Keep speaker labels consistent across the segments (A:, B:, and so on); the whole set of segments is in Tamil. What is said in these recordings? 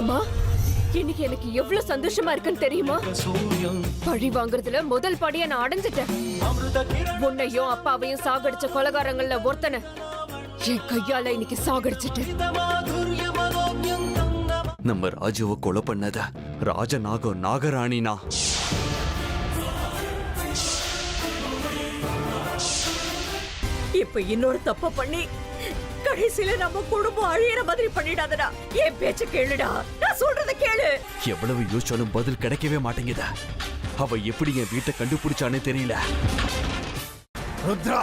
A: தங்கம்மா, இன்னைக்கு எனக்கு எவ்வளவு சந்தோஷமா இருக்குன்னு தெரியுமா? பழி வாங்குறதுல முதல் படியை நான் அடைஞ்சிட்டேன். உன்னையும் அப்பாவையும் சாகடிச்ச கொலகாரங்கள்ல ஒருத்தனை என் கையால இன்னைக்கு சாகடிச்சிட்டேன்.
B: நம்ம ராஜுவை கொலை பண்ணத ராஜநாகம் நாகராணினா.
C: இப்ப இன்னொரு தப்ப பண்ணி கடைசியில நம்ம குடும்பம் அழியிற மாதிரி பண்ணிடாதடா. என் பேச்ச கேளுடா, நான் சொல்றத கேளு.
B: எவ்வளவு யோசிச்சாலும் பதில் கிடைக்கவே மாட்டேங்குதா. அவ எப்படி என் வீட்டை கண்டுபிடிச்சானே தெரியல.
D: ருத்ரா,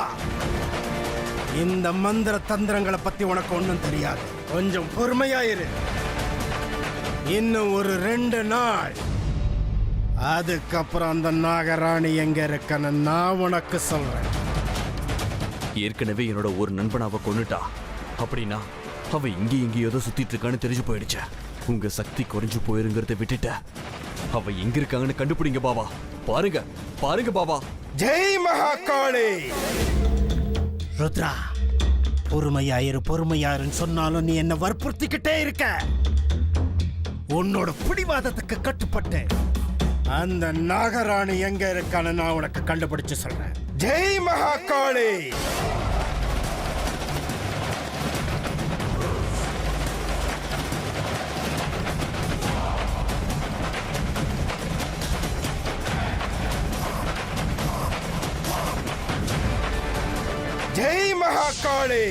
D: இந்த மந்திர தந்திரங்களை பத்தி உனக்கு ஒண்ணும் தெரியாது. கொஞ்சம் பொறுமையாயிரு. இன்னும் ஒரு 2 நாள், அதுக்கப்புறம் அந்த நாகராணி எங்க இருக்கன்னு நான் உனக்கு சொல்றேன்.
B: ஏற்கனவே என்னோட ஒரு நண்பன் அவ கொன்னுட்டா. அப்படின்னா அவ எங்கேயோ சுத்திட்டு இருக்கான்னு தெரிஞ்சு போயிடுச்சு. உங்க சக்தி குறைஞ்சு போயிருங்கிறத விட்டுட்ட. அவ எங்க இருக்காங்கன்னு கண்டுபிடிங்க பாபா. பாருங்க பாருங்க பாபா.
D: ஜெய் மகாகாளி. ருத்ரா, பொறுமையாருன்னு சொன்னாலும் நீ என்ன வற்புறுத்திக்கிட்டே இருக்க. உன்னோட பிடிவாதத்துக்கு கட்டுப்பட்டு அந்த நாகராணி எங்க இருக்கான்னு நான் உனக்கு கண்டுபிடிச்சு சொல்றேன். ஜெய் மகாகாளி. ஜெய் மகாகாளி.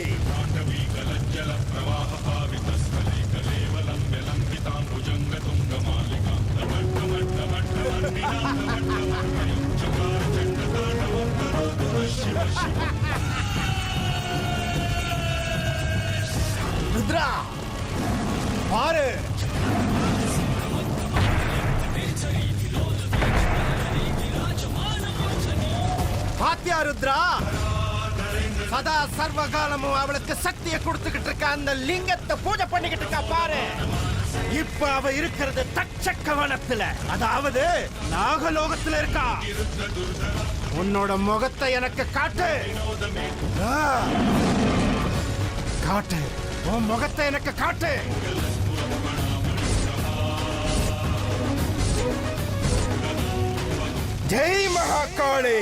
D: ருத்ரா, பாரு. பாத்தியா ருத்ரா, சதா சர்வகாலமும் அவளுக்கு சக்தியை கொடுத்துக்கிட்டு இருக்க அந்த லிங்கத்தை பூஜை பண்ணிக்கிட்டு இருக்கா பாரு. இப்ப அவ இருக்கிறது தட்சக்கவனத்துல, அதாவது நாகலோகத்துல இருக்கா. உன்னோட முகத்தை எனக்கு காட்டு. காட்டு, உன் முகத்தை எனக்கு காட்டு. ஜெய் மகாகாளி.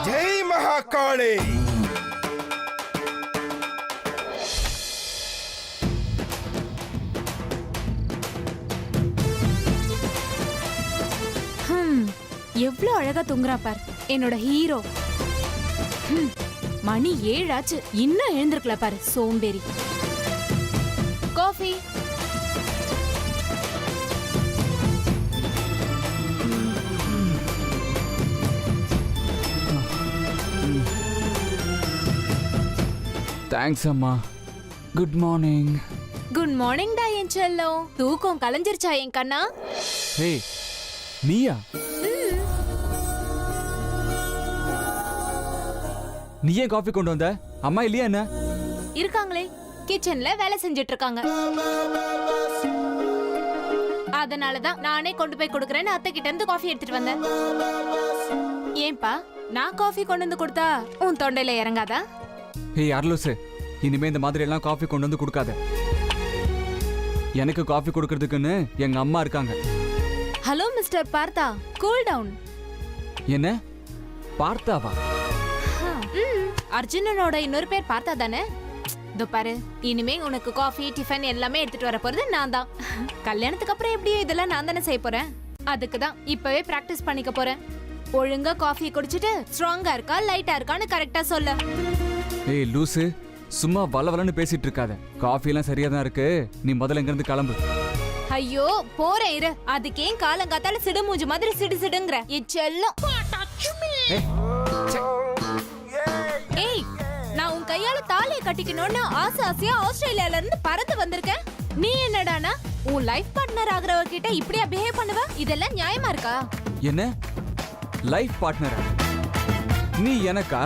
D: ஜெய் மகாகாளி.
E: எவ்வளவு அழகா தூங்குறா பார் என்னோட ஹீரோ. மணி 7 ஆச்சு, இன்னும் எழுந்திருக்கல பாரு சோம்பேறி. காஃபி.
F: தேங்க்ஸ் அம்மா. Good morning.
E: குட் மார்னிங் டா என் செல்லம். தூக்கம் கலைஞ்சிருச்சா என் கண்ணா?
F: ஹே, நீயா? நீ ஏன் காஃபி கொண்டு வந்த? அம்மா இல்லையா என்ன?
E: இருக்காங்களே, கிச்சன்ல வேலை செஞ்சிட்டு இருக்காங்க. அதனாலதான் நானே கொண்டு போய் கொடுக்கறேன்னு அத்தை கிட்ட இருந்து காஃபி எடுத்துட்டு வந்தேன். ஏன்பா, நான் காஃபி கொண்டு வந்து கொடுத்தா உன் தொண்டையில இறங்காதா?
F: ஹே அர்லூசு, இனிமே இந்த மாதிரி எல்லாம் காஃபி கொண்டு வந்து கொடுக்காத. எனக்கு காஃபி கொடுக்கறதுக்குன்னு எங்க அம்மா இருக்காங்க.
E: ஹலோ மிஸ்டர் பார்த்தா, கூல் டவுன்.
F: என்ன பார்த்தாவா?
E: அர்ஜுனனோட இன்னொரு பேர் பார்த்தா தானே? இதோ பாரு, இனிமே உனக்கு காஃபி டிஃபன் எல்லாமே எடுத்துட்டு வர போறது நான் தான். கல்யாணத்துக்கு அப்புறம் எப்படியோ இதெல்லாம் நான் தானே செய்ய போறேன். அதுக்கு தான் இப்பவே பிராக்டிஸ் பண்ணிக்க போறேன். ஒழுங்கா காஃபி குடிச்சிட்டு ஸ்ட்ராங்கா இருக்கா லைட்டா இருக்கான்னு கரெக்டா சொல்ல.
F: ஏய் லூசு, சும்மா வளவலன்னு பேசிட்டு இருக்காத. காஃபி எல்லாம் சரியா தான் இருக்கு. நீ முதல்ல இங்க இருந்து கிளம்பு.
E: ஐயோ போறேன் இரு. அதுக்கு ஏன் காலங்காத்தால சிடுமூஞ்சி மாதிரி சிடுசிடுங்கற? என் செல்லம். ஏய், நான் உன் கையால தாலியை கட்டிக்கணும்னு ஆசையா ஆஸ்திரேலியால இருந்து பறந்து வந்திருக்கேன். நீ என்னடானா உன் லைஃப் பார்ட்னர் ஆகுறவ கிட்ட இப்படியா பிஹேவ் பண்ணுவ? இதெல்லாம் நியாயமா இருக்கா?
F: என்ன லைஃப் பார்ட்னரா? நீ எனக்கா?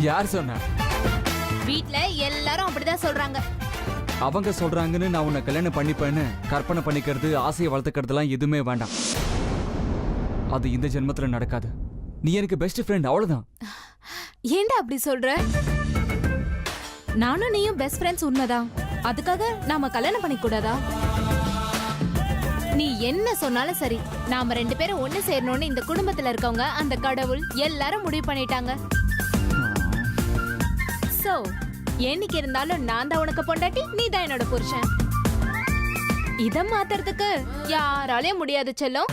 F: யார் சொன்னா?
E: வீட்ல எல்லாரும் அப்படிதான் சொல்றாங்க.
F: அவங்க சொல்றாங்கன்னு நான் உன்னை கல்யாணம் பண்ணிப்பேன்னு கற்பனை பண்ணிக்கிறது, ஆசையை வளர்த்துக்கிறதுலாம் எதுவுமே வேண்டாம். அது இந்த ஜென்மத்துல நடக்காது. நீ எனக்கு பெஸ்ட் ஃப்ரெண்ட், அவ்வளவுதான்.
E: ஏன்டா அப்படி சொல்ற? நானும் நீயும் பெஸ்ட் ஃப்ரெண்ட்ஸ் உண்மைதான். அதுக்காக நாம கல்யாணம் பண்ணிக்க கூடாதா? நீ என்ன சொன்னாலும் சரி, நாம 2 பேரும் ஒண்ணு சேரணும்னு இந்த குடும்பத்துல இருக்கவங்க, அந்த கடவுள் எல்லாரும் முடிவு பண்ணிட்டாங்க. சோ என்னைக்கு இருந்தாலும் நான் தான் உனக்கு பொண்டாட்டி, நீ தான் என்னோட புருஷன். இத மாத்துறதுக்கு யாராலையும் முடியாது செல்லம்.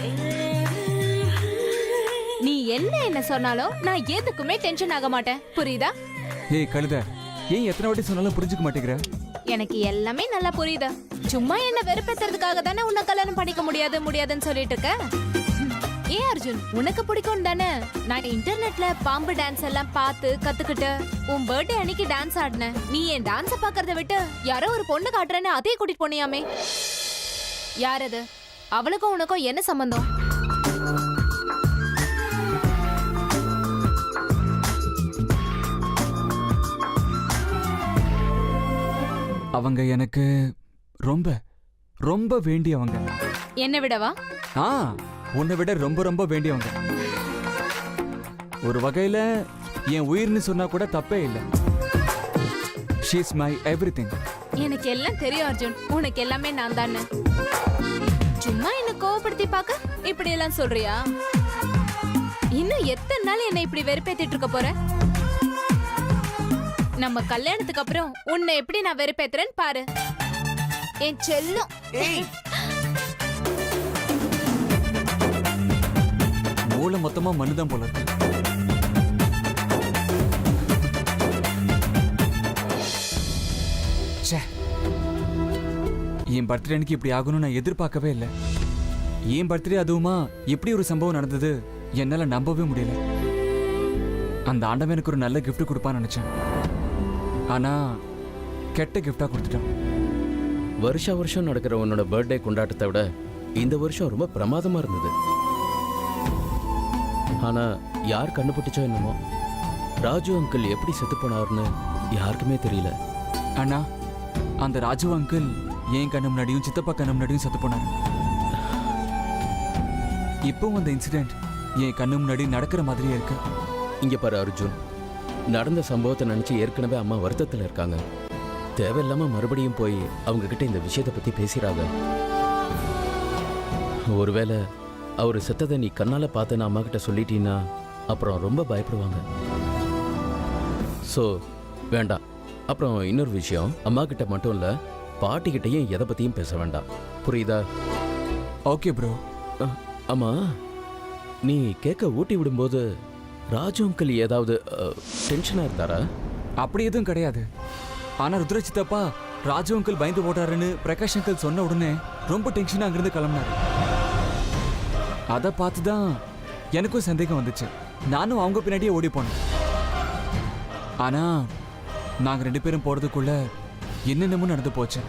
E: நீ என்ன சொன்னாலும் நான் எதுக்குமே டென்ஷன் ஆக மாட்டேன், புரியுதா?
F: ஏய் கழுத, ஏன் எத்தனை வாட்டி சொன்னாலும் புரிஞ்சுக்க மாட்டேங்கிற?
E: எனக்கு எல்லாமே நல்லா புரியுது. சும்மா என்ன வெறுப்பேத்துறதுக்காக தானே உன்னை கல்யாணம் பண்ணிக்க முடியாதுன்னு சொல்லிட்டு இருக்க. ஏ அர்ஜுன், உனக்கு பிடிக்கும் தானே? நான் இன்டர்நெட்ல பாம்பு டான்ஸ் எல்லாம் பார்த்து கத்துக்கிட்டு உன் பர்த்டே அன்னைக்கு டான்ஸ் ஆடினேன். நீ என் டான்ஸ பாக்குறத விட்டு யாரோ ஒரு பொண்ணு காட்டுறேன்னு அதே கூட்டிட்டு போனியாமே, யார் அது? அவளுக்கும் உனக்கும் என்ன சம்பந்தம்?
F: அவங்க எனக்கு ரொம்ப ரொம்ப வேண்டியவங்க.
E: என்ன விடவா?
F: உன்னை விட ரொம்ப ரொம்ப வேண்டியவங்க. ஒரு வகையில என் உயிர்னு சொன்னா கூட தப்பே இல்லை. She is my everything.
E: எனக்கு எல்லாம் தெரியும் அர்ஜுன், உனக்கு எல்லாமே நான் தானே. சும்மா என்ன கோவப்படுத்தி பார்க்க இப்படி எல்லாம் சொல்றியா? இன்னும் எத்தனை நாள் என்ன இப்படி வெறுப்பேத்திட்டு இருக்க போற? நம்ம கல்யாணத்துக்கு அப்புறம் உன்னை எப்படி நான் வெறுப்பேத்துறேன்னு பாரு என் செல்லம்.
F: மூளை மொத்தமா மண்ணுதான் போல இருக்கு. என் பர்த்டே அன்னைக்கு இப்படி ஆகணும்னு நான் எதிர்பார்க்கவே இல்லை. என் பர்த்டே அதுவுமா இப்படி ஒரு சம்பவம் நடந்தது என்னால நம்பவே முடியல. அந்த ஆண்டவன் எனக்கு ஒரு நல்ல கிஃப்ட் கொடுப்பான்னு நினைச்சேன். ஆனா கெட்ட கிஃப்டா கொடுத்துட்டான்.
G: வருஷம் நடக்கிற உன்னோட பர்த்டே கொண்டாட்டத்தை விட இந்த வருஷம் ரொம்ப பிரமாதமா இருந்தது. ஆனா யார் கண்டுபிடிச்சோ என்னமோ, ராஜு அங்கிள் எப்படி செத்து போனார்னு யாருக்குமே தெரியல.
F: அண்ணா, அந்த ராஜு அங்கிள் என் கண்ணு முன்னாடியும் சித்தப்பா கண்ணு முன்னாடியும் செத்து போனார். இப்போ அந்த இன்சிடென்ட் என் கண்ணு முன்னாடி நடக்கிற மாதிரியே இருக்கு.
G: இங்க பாரு அர்ஜுன், நடந்த சம்பவத்தை நினைச்சு ஏற்கனவே அம்மா வருத்தத்தில் இருக்காங்க. தேவையில்லாம மறுபடியும் போய் அவங்க கிட்ட இந்த விஷயத்தை பத்தி பேசிடாத. ஒருவேளை அவர் செத்ததை நீ கண்ணால பார்த்து அம்மா கிட்ட சொல்லிட்டீன்னா அப்புறம் ரொம்ப பயப்படுவாங்க. ஸோ வேண்டாம். அப்புறம் இன்னொரு விஷயம், அம்மா கிட்ட மட்டும் இல்ல, பாட்டி கிட்டையும் எதை பத்தியும் பேச வேண்டாம், புரியுதா?
F: Okay bro.
G: ஆமா, நீ கேக்க ஊட்டி விடும்போது ராஜு அங்கிள் ஏதாவது டென்ஷனா இருந்தாரா?
F: அப்படி எதுவும் கிடையாது. ஆனா ருத்ர சித்தப்பா ராஜு அங்கிள் பயந்து போட்டாருன்னு பிரகாஷ் அங்கிள் சொன்ன உடனே ரொம்ப டென்ஷனா அங்கிருந்து கிளம்பினாரு. அதை பார்த்துதான் எனக்கும் சந்தேகம் வந்துச்சு. நானும் அவங்க பின்னாடியே ஓடி போனேன். ஆனா நாங்க 2 பேரும் போறதுக்குள்ள என்னென்னமோ நடந்து போச்சு.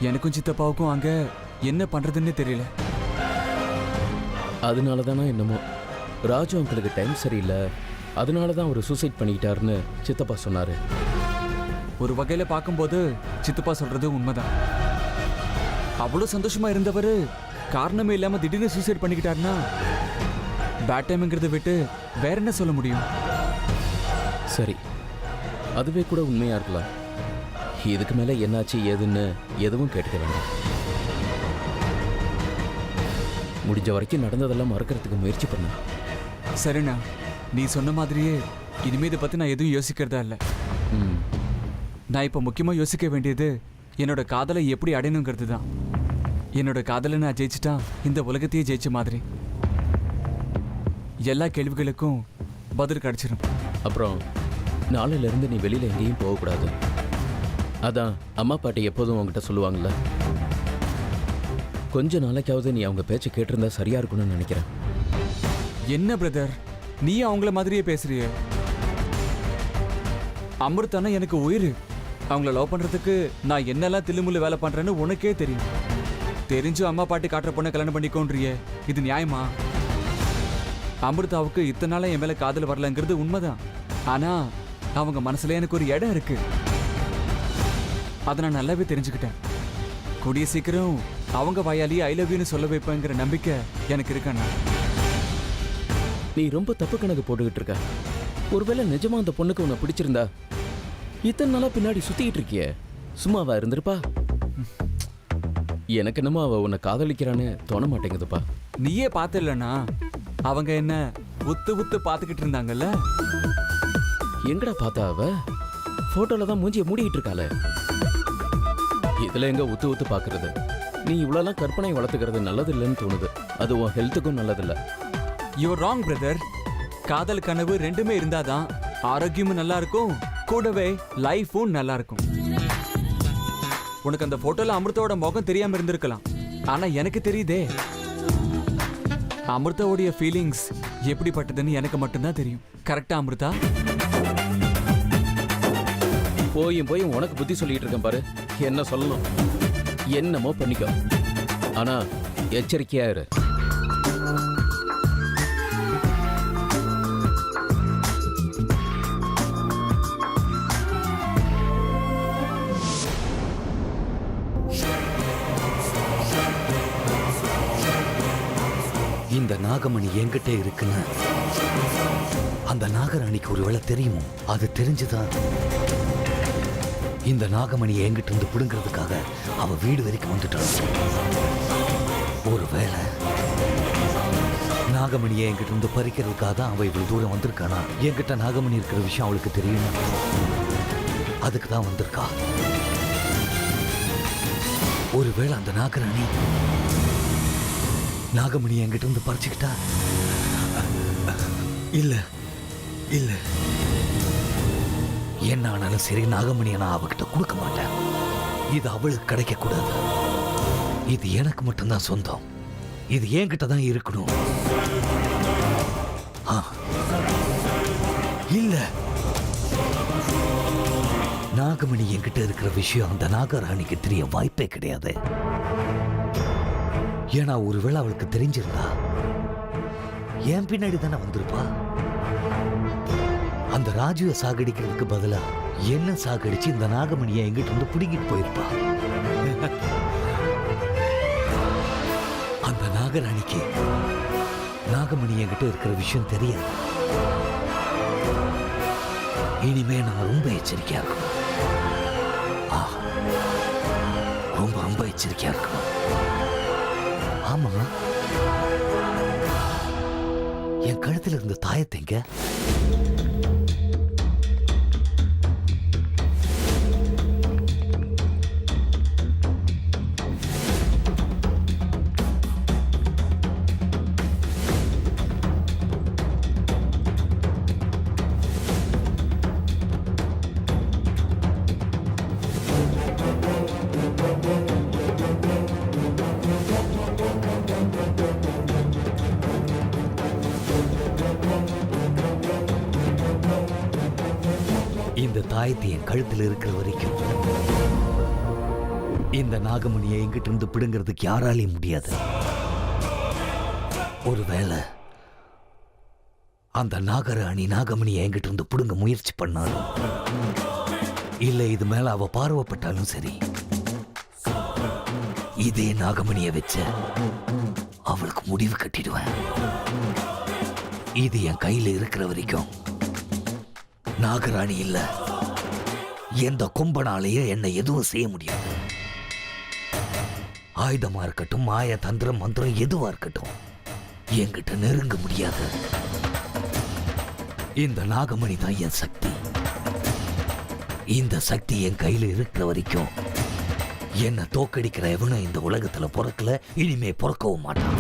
F: எனக்கும் சித்தப்பாவுக்கும் அங்க என்ன பண்றதுன்னு தெரியல.
G: அதனால தானே என்னமோ ராஜு அங்கிளுக்கு டைம் சரியில்லை, அதனால தான் அவர் சூசைட் பண்ணிக்கிட்டாருன்னு சித்தப்பா சொன்னாரு.
F: ஒரு வகையில பார்க்கும்போது சித்தப்பா சொல்றது உண்மைதான். அவ்வளவு சந்தோஷமா இருந்தவர் காரணமே இல்லாம திடீர்னு சூசைட் பண்ணிக்கிட்டாருன்னா பேட் டைம்ங்கிறத விட்டு வேற என்ன சொல்ல முடியும்?
G: சரி, அதுவே கூட உண்மையா இருக்கலாம். இதுக்கு மேல என்னாச்சு ஏதுன்னு எதுவும் கேட்டுக்க வேண்டாம். முடிஞ்ச வரைக்கும் நடந்ததெல்லாம் மறக்கிறதுக்கு முயற்சி பண்ண.
F: சரிண்ணா, நீ சொன்ன மாதிரியே இனிமே இதை பத்தி நான் எதுவும் யோசிக்கிறதா இல்லை. நான் இப்போ முக்கியமா யோசிக்க வேண்டியது என்னோட காதலை எப்படி அடையணுங்கிறது தான். என்னோட காதலை நான் ஜெயிச்சுட்டா இந்த உலகத்தையே ஜெயிச்ச மாதிரி. எல்லா கேள்விகளுக்கும் பதில் கிடைச்சிடும்.
G: அப்புறம் நாளையில இருந்து நீ வெளியில எங்கேயும் போகக்கூடாது. அதான் அம்மா பாட்டி எப்போதும் உங்ககிட்ட சொல்லுவாங்கல்ல. கொஞ்ச நாளைக்காவது நீ அவங்க பேச்சை கேட்டிருந்தா சரியா இருக்கும்னு நினைக்கிறேன்.
F: என்ன பிரதர், நீ அவங்கள மாதிரியே பேசுறிய? அமிர்தானா எனக்கு உயிர். அவங்கள லவ் பண்றதுக்கு நான் என்னெல்லாம் தில்லுமுள்ளு வேலை பண்றேன்னு உனக்கே தெரியும். தெரிஞ்சும் அம்மா பாட்டி காட்டுற பொண்ணை கல்யாணம் பண்ணிக்கோன்றியே, இது நியாயமா? அமிர்தாவுக்கு இத்தனை நாளா என் மேல காதல் வரலங்கிறது உண்மைதான். ஆனா அவங்க மனசுல எனக்கு ஒரு இடம் இருக்கு. அதை நான் நல்லாவே தெரிஞ்சுக்கிட்டேன். கூடிய சீக்கிரம் அவங்க வாயாலேயே ஐ லவ் யூன்னு சொல்ல வைப்பேங்கிற நம்பிக்கை எனக்கு இருக்கண்ணா.
G: நீ ரொம்ப தப்பு கணக்கு போட்டுக்கிட்டு இருக்க. ஒருவேளை நிஜமா அந்த பொண்ணுக்கு உன்னை பிடிச்சிருந்தா இத்தனை நாளா பின்னாடி சுத்திக்கிட்டு இருக்கியே, சும்மாவா இருந்திருப்பா? எனக்கு என்னமோ அவ உன்னை காதலிக்கிறான்னு தோண மாட்டேங்குதுப்பா.
F: நீயே பார்த்தில்லண்ணா, அவங்க என்ன உத்து உத்து பார்த்துக்கிட்டு இருந்தாங்கல்ல.
G: எங்கடா பார்த்தா அவ? போட்டோல தான் மூஞ்சிய மூடிக்கிட்டு இருக்காளே. இதுல எங்க உத்து உத்து பாக்குறது? நீ இவ்வளவுலாம் கற்பனை வளர்த்துக்கிறது நல்லது இல்லைன்னு தோணுது. அது உன் ஹெல்த்துக்கும் நல்லதில்ல.
F: Your wrong brother. காதல் கனவு ரெண்டுமே இருந்தாதான் ஆரோக்கியமும் நல்லா இருக்கும், கூடவே லைஃபும் நல்லா இருக்கும். உனக்கு அந்த போட்டோல அமிர்தாவோட முகம் தெரியாம இருந்திருக்கலாம், ஆனா எனக்கு தெரியுதே. அமிர்தாவுடைய ஃபீலிங்ஸ் எப்படிப்பட்டதுன்னு எனக்கு மட்டும்தான் தெரியும். கரெக்டா அமிர்தா?
G: போயும் உனக்கு புத்தி சொல்லிட்டு இருக்கேன் பாரு. என்ன சொல்லணும் என்னமோ பண்ணிக்கோ, ஆனா எச்சரிக்கையா இரு.
H: இந்த நாகமணி என்கிட்ட இருக்குன்னு அந்த நாகராணிக்கு ஒருவேளை தெரியுமோ? அது தெரிஞ்சுதான் இந்த நாகமணி என்கிட்ட இருந்து பிடுங்கிறதுக்காக அவ வீடு வரைக்கும் வந்துட்டான். ஒருவேளை நாகமணியை என்கிட்ட இருந்து பறிக்கிறதுக்காக தான் அவ இவ்வளவு தூரம் வந்திருக்கானா? என்கிட்ட நாகமணி இருக்கிற விஷயம் அவளுக்கு தெரியும், அதுக்கு தான் வந்திருக்கா. ஒருவேளை அந்த நாகராணி நாகமணி என்கிட்ட இருந்து பறிச்சுக்கிட்டா? இல்ல இல்ல, என்ன ஆனாலும் சரி நாகமணியை நான் அவகிட்ட கொடுக்க மாட்டேன். இது அவளுக்கு கிடைக்க கூடாது. இது எனக்கு மட்டும்தான் சொந்தம். இது என்கிட்ட தான் இருக்கணும். இல்ல, நாகமணி என்கிட்ட இருக்கிற விஷயம் அந்த நாகராணிக்கு தெரிய வாய்ப்பே கிடையாது. ஏன்னா ஒருவேளை அவளுக்கு தெரிஞ்சிருந்தா என் பின்னாடி தானே வந்திருப்பா. அந்த ராஜுவை சாகடிக்கிறதுக்கு பதிலா என்ன சாகடிச்சு இந்த நாகமணியை எங்கிட்ட இருந்து பிடிக்கிட்டு போயிருப்பா. அந்த நாகராணிக்கு நாகமணி என்கிட்ட இருக்கிற விஷயம் தெரியாது. இனிமே நான் ரொம்ப எச்சரிக்கையா இருக்கணும். ரொம்ப எச்சரிக்கையா இருக்கணும். ஆமா, என் கழுத்துல இருந்த தாயத்தைங்க இந்த தாயத்தை என் கழுத்தில் இருக்கிற வரைக்கும் இந்த நாகமணியை எங்கிட்ட இருந்து பிடுங்கிறதுக்கு யாராலையும் முடியாது. ஒருவேளை அந்த நாகராணி நாகமணியை எங்கிட்ட இருந்து பிடுங்க முயற்சி பண்ணாலும், இல்ல இது மேல அவ பார்வைப்பட்டாலும் சரி, இதே நாகமணியை வச்ச அவளுக்கு முடிவு கட்டிடுவேன். இது என் கையில இருக்கிற வரைக்கும் நாகராணி இல்ல, எந்த கொம்பனாலேயே என்னை எதுவும் செய்ய முடியாது. ஆயுதமா இருக்கட்டும், மாய தந்திரம் மந்திரம் எதுவா இருக்கட்டும், என்கிட்ட நெருங்க முடியாது. இந்த நாகமணி தான் என் சக்தி. இந்த சக்தி என் கையில இருக்கிற வரைக்கும் என்ன தோக்கடிக்கிற எவனும் இந்த உலகத்துல பிறக்கல, இனிமே பிறக்கவும் மாட்டான்.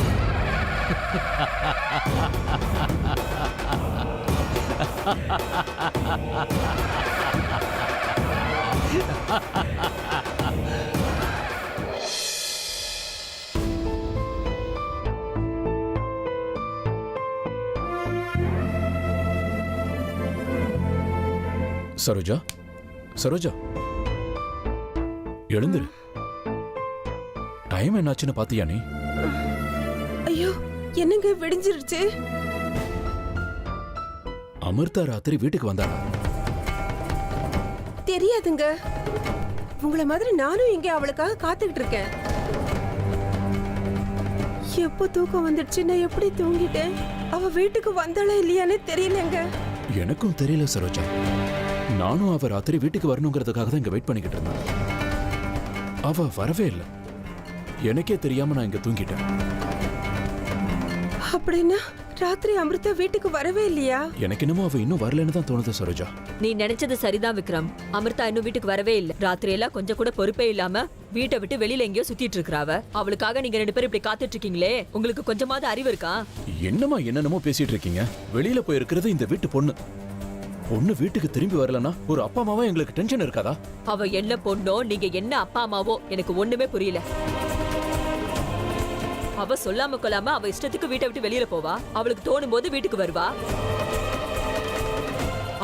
G: சரோஜா, சரோஜா, எழுந்துரு. டைம் என்னாச்சுன்னு பாத்தியா நீ?
I: ஐயோ, என்னங்க விடிஞ்சிருச்சு?
G: அமிர்தா ராத்திரி வீட்டுக்கு வந்தாளா?
I: தெரியாதுங்க. உங்களை மாதிரி நானும் இங்க அவளுக்காக காத்துக்கிட்டு இருக்கேன். எப்போ தூக்கம் வந்துடுச்சு, நான் எப்படி தூங்கிட்டேன்? அவ வீட்டுக்கு வந்தாளா இல்லையானே தெரியலங்க.
J: எனக்கும் தெரியல சரோஜா. நானும் அவ ராத்திரி வீட்டுக்கு வரணுங்கிறதுக்காக தான் இங்க வெயிட் பண்ணிக்கிட்டு இருந்தேன். அவ வரவே இல்லை. எனக்கே தெரியாம நான் இங்க தூங்கிட்டேன்.
I: அப்படின்னா ராத்திரி அமிர்தா வீட்டுக்கு வரவே இல்லையா?
J: எனக்கு என்னமோ அவ இன்னும் வரலன்னு தான் தோணுது சரோஜா.
C: நீ நினைச்சது சரிதான் விக்ரம். அமிர்தா இன்னும் வீட்டுக்கு வரவே இல்ல. ராத்திரி எல்லாம் கொஞ்சம் கூட பொறுப்பே இல்லாம வீட்டை விட்டு வெளியில எங்கேயோ சுத்திட்டு இருக்கறாவ. அவளுக்காக நீங்க 2 பேரும் இப்படி காத்துட்டு இருக்கீங்களே, உங்களுக்கு கொஞ்சமாவது அறிவு இருக்கா?
J: என்னமா என்னென்னமோ பேசிட்டு இருக்கீங்க? வெளியில போய் இருக்கிறது இந்த வீட்டு பொண்ணு. பொண்ணு வீட்டுக்கு திரும்பி வரலன்னா ஒரு அப்பா அம்மாவா எங்களுக்கு டென்ஷன் இருக்காதா?
C: அவ என்ன பொண்ணோ, நீங்க என்ன அப்பா அம்மாவோ எனக்கு ஒண்ணுமே புரியல. அவ சொல்லாம கொள்ளாம அவ இஷ்டத்துக்கு வீட்டை விட்டு வெளியில போவா. அவளுக்கு தோணும் போது வீட்டுக்கு வருவா.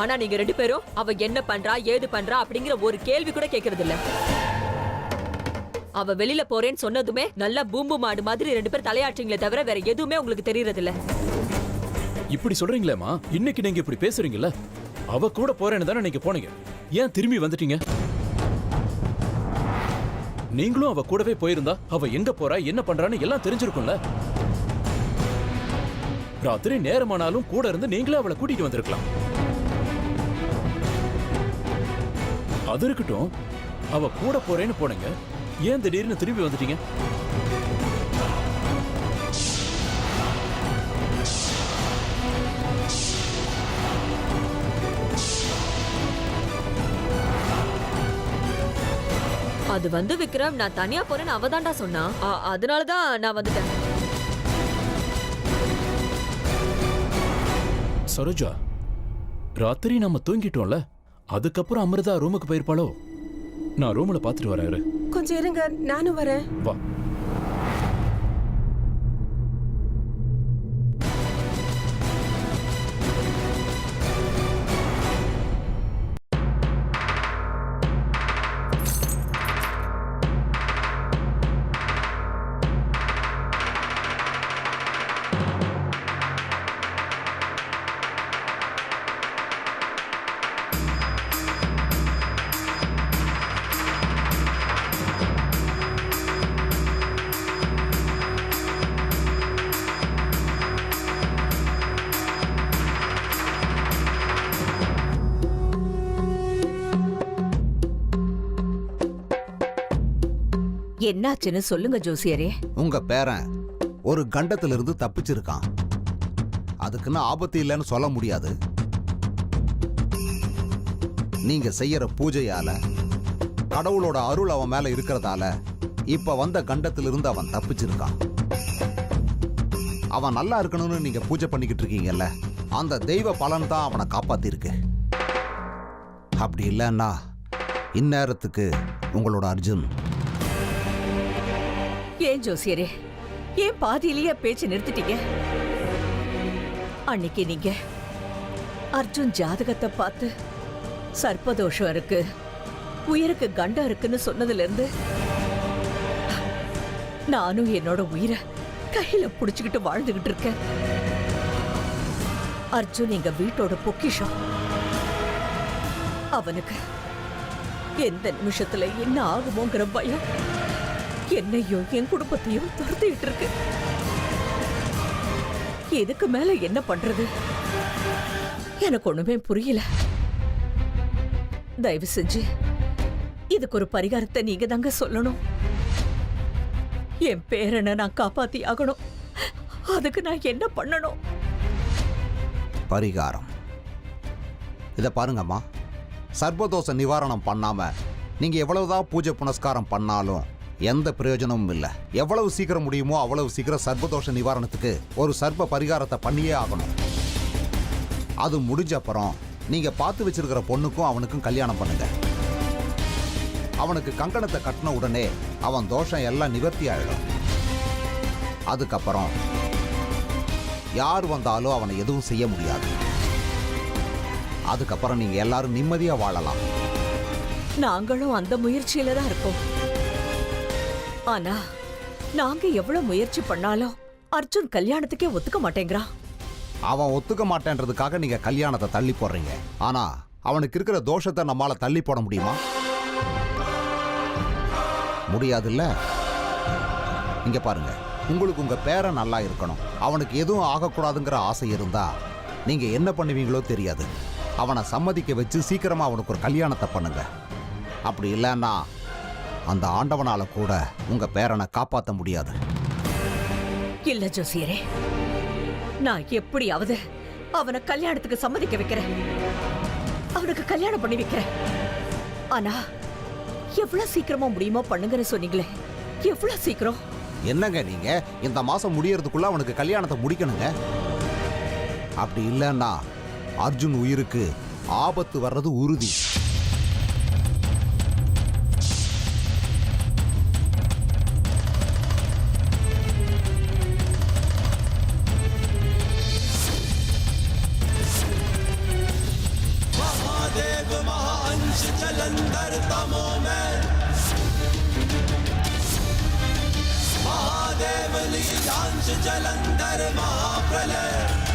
C: ஆனா நீங்க 2 பேரும் அவ என்ன பண்றா ஏது பண்றா அப்படிங்கிற ஒரு கேள்வி கூட கேக்குறது இல்ல. அவ வெளியில போறேன்னு சொன்னதுமே நல்லா பூம்பு மாடு மாதிரி 2 பேர் தலையாட்டுறீங்களே தவிர வேற எதுவுமே உங்களுக்கு தெரியறது இல்ல.
J: இப்படி சொல்றீங்களேமா? இன்னைக்கு நீங்க இப்படி பேசுறீங்கல்ல, அவ கூட போறேன்னு தானே நீங்க போனீங்க. ஏன் திரும்பி வந்துட்டீங்க? நீங்களும் அவ கூடவே போயிருந்தா அவ எங்க போறா என்ன பண்றான்னு எல்லாம் தெரிஞ்சிருக்கும்ல. ராத்திரி நேரமானாலும் கூட இருந்து நீங்களே அவளை கூட்டிட்டு வந்திருக்கலாம். அது இருக்கட்டும், அவ கூட போறேன்னு போனீங்க, ஏன் திடீர்னு திரும்பி வந்துட்டீங்க?
C: அது வந்து விக்ரம், நான் தனியா போறேன்னு அவதான்டா சொன்னா. அதனாலதான் நான் வந்துட்டேன்.
J: சரோஜா, ராத்திரி நம்ம தூங்கிட்டோம்ல, அதுக்கப்புறம் அமிர்தா ரூமுக்கு போயிருப்பாளோ? நான் ரூம்ல பாத்துட்டு வரேன்.
I: கொஞ்சம் இருங்க, நானும் வரேன்.
J: வா.
C: என்னாச்சுன்னு சொல்லுங்க ஜோசியரே.
K: உங்க பேரன் ஒரு கண்டத்திலிருந்து தப்பிச்சிருக்கான். அதுக்குன்னு ஆபத்து இல்லைன்னு சொல்ல முடியாது. நீங்க செய்யற பூஜையால கடவுளோட அருள் அவன் மேல இருக்கிறதால இப்ப வந்த கண்டத்திலிருந்து அவன் தப்பிச்சிருக்கான். அவன் நல்லா இருக்கணும்னு நீங்க பூஜை பண்ணிக்கிட்டு இருக்கீங்கல்ல, அந்த தெய்வ பலன் தான் அவனை காப்பாத்திருக்கு. அப்படி இல்லைன்னா இந்நேரத்துக்கு உங்களோட அர்ஜுன்.
C: ஏன் ஜோசியரே, ஏன் பாதியிலேயே பேச்சு நிறுத்திட்டீங்க? அன்னைக்கு நீங்க அர்ஜுன் ஜாதகத்தை பார்த்து சர்ப்பதோஷம் இருக்கு, உயிருக்கு கண்டம் இருக்குன்னு சொன்னதுல இருந்து நானும் என்னோட உயிரை கையில புடிச்சுக்கிட்டு வாழ்ந்துகிட்டு இருக்கேன். அர்ஜுன் எங்க வீட்டோட பொக்கிஷம். அவனுக்கு எந்த நிமிஷத்துல என்ன ஆகுமோங்கிற பயம் என்னையும் என் குடும்பத்தையும் துரத்திட்டு இருக்கு. இதுக்கு மேல என்ன பண்றது எனக்கு ஒண்ணுமே புரியல. தயவு செஞ்சு இதுக்கு ஒரு பரிகாரத்தை நீங்க தாங்க சொல்லணும். என் பேரனை நான் காப்பாத்தி ஆகணும். அதுக்கு நான் என்ன பண்ணணும்?
K: பரிகாரம் இத பாருங்கம்மா, சர்வதோஷ நிவாரணம் பண்ணாம நீங்க எவ்வளவுதான் பூஜை புனஸ்காரம் பண்ணாலும் எந்த பிரயோஜனமும் இல்லை. எவ்வளவு சீக்கிரம் முடியுமோ அவ்வளவு சீக்கிரம் சர்வதோஷ நிவாரணத்துக்கு ஒரு சர்ப்ப பரிகாரத்தை பண்ணியே ஆகணும். அது முடிஞ்ச அப்புறம் நீங்க பார்த்து வச்சிருக்கிற பொண்ணுக்கும் அவனுக்கும் கல்யாணம் பண்ணுங்க. அவனுக்கு கங்கணத்தை கட்டின உடனே அவன் தோஷம் எல்லாம் நிவர்த்தி ஆயிடும். அதுக்கப்புறம் யார் வந்தாலும் அவனை எதுவும் செய்ய முடியாது. அதுக்கப்புறம் நீங்க எல்லாரும் நிம்மதியா வாழலாம்.
C: நாங்களும் அந்த முயற்சியில தான் இருக்கோம். ஆனா நாங்க எவ்வளவு முயற்சி பண்ணாலும் அர்ஜுன் கல்யாணத்துக்கே ஒத்துக்க மாட்டேங்கிறான்.
K: அவன் ஒத்துக்க மாட்டேன்றதுக்காக நீங்க கல்யாணத்தை தள்ளி போடுறீங்க. ஆனா அவனுக்கு இருக்கிற தோஷத்தை நம்மால தள்ளி போட முடியுமா? முடியாதுல்ல? இங்க பாருங்க, உங்களுக்கு உங்க பேரன் நல்லா இருக்கணும், அவனுக்கு எதுவும் ஆகக்கூடாதுங்கிற ஆசை இருந்தா நீங்க என்ன பண்ணுவீங்களோ தெரியாது. அவனை சம்மதிக்க வச்சு சீக்கிரமா அவனுக்கு ஒரு கல்யாணத்தை பண்ணுங்க. அப்படி இல்லைன்னா அந்த ஆண்டவனால கூட உங்க பேரனை காப்பாற்ற முடியாது.
C: இல்ல ஜோசியரே, நான் எப்படியாவது அவனை கல்யாணத்துக்கு சம்மதிக்க வைக்கிறேன், அவனுக்கு கல்யாணம் பண்ணி வைக்கிறேன். ஆனா எவ்வளவு சீக்கிரமா முடியுமோ பண்ணுங்கன்னு சொன்னீங்களே, எவ்வளவு சீக்கிரம்?
K: என்னங்க நீங்க, இந்த மாசம் முடியறதுக்குள்ள அவனுக்கு கல்யாணத்தை முடிக்கணுங்க. அப்படி இல்லைன்னா அர்ஜுன் உயிருக்கு ஆபத்து வர்றது உறுதி.
L: महादेव महाअंश जलंधर तमो में, महादेव लीलांश जलंधर महाप्रलय।